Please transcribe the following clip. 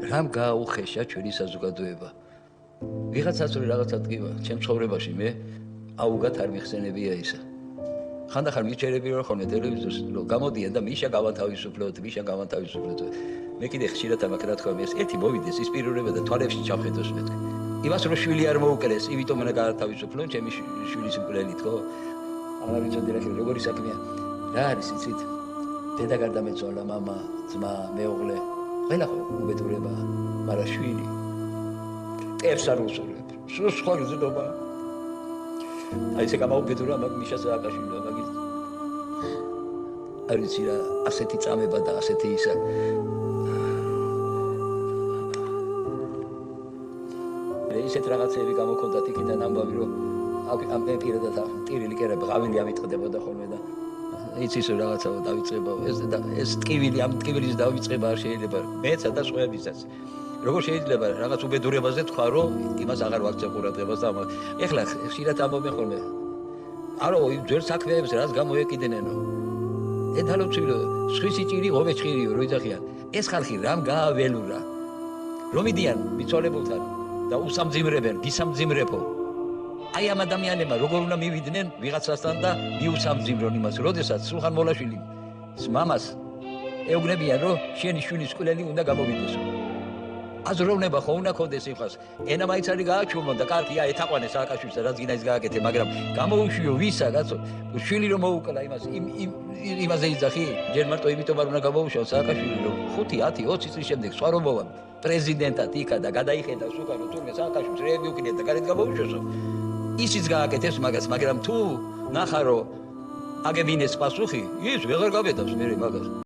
რამ გააუხეშა ჩვენი საზოგადოება. ვიღაცას რო რაღაცა ტკივა, ჩემ ცხოვრებაში მე აუგად არ მიხსენებია ისა. ხანდახან მიჩერები რომ ხოლმე ტელევიზორს რომ გამოდიან და მიშა გავანთავისუფლოთ, მიშა გავანთავისუფლოთ. მე კიდე ხშირად ამაკ რა თქვა, ეს ერთი მოვიდეს ის პიროვნება და თვალებში ჩავხედოს მეთქი. იმას რომ შვილი არ მოუკრეს, იმიტომ უნდა გავანთავისუფლო ჩემი შვილის მკვლელით, ხო? აღარ ვიცოდი რა ხდება, როგორი საქმეა. რა არის იცით? დედა გარდამეცვალა, მამა, ძმა, მეუღლე. ყველა ხო უბედურება, მაგრამ შვილი წერს არ უსურვებ. სულ სხვა გზნობა. აი ესე გამაუბედურა მაგ მიშა სააკაშვილო, მაგის. არ ვიცი რა, ასეთი წამება და ასეთი ისა. ისეთ რაღაცები გამოქონდათ იქიდან ამბავი რომ ამ პირადად ტირილი კერა ბღავილი ამიტყდებოდა ხოლმე და იცის რომ რაღაცა დავიწყება ეს ტკივილი ამ ტკივილის დავიწყება არ შეიძლება მეცა და სხვაებისაც როგორ შეიძლება რაღაც უბედურებაზე თქვა რომ იმას აღარ ვაქცე ყურადღებას და ეხლა ხშირად ამბობენ ხოლმე არო ძველ საქმეებს რაც გამოეკიდენენო ედალოცვილო სხვისი ჭირი ღობე ჭირიო რო იძახიან ეს ხალხი რამ გააველურა რომ მიდიან მიცვალებულთან და უსამძიმრებენ გისამძიმრებო აი ამ ადამიანებმა როგორ უნდა მივიდნენ ვიღაცასთან და მიუსამძიმრონ იმას როდესაც სულხან მოლაშვილი მამას ეუბნებიან რომ შენი შვილის კვლელი უნდა გამოვიდესო აზროვნება ხო უნდა ქონდეს იმას ენა მაინც არის გააჩვენონ და კარგია ეთაყვანე სააკაშვილს და რაც გინდა ის გააკეთე მაგრამ გამოუშვიო ვისა კაცო შვილი რომ მოუკლა იმას იმაზე იძახი ჯერ მარტო იმიტომ არ უნდა გამოუშვიო სააკაშვილი რომ 5 10 20 წლის შემდეგ სხვა რომ მოვა პრეზიდენტად იქა და გადაიხედა უკან რომ თურმე სააკაშვილს რეები უკიდეთ და გარეთ გამოუშვიოსო ისიც გააკეთებს მაგას მაგრამ თუ ნახარო აგებინეს პასუხი ის ვეღარ გაბედავს მე მაგას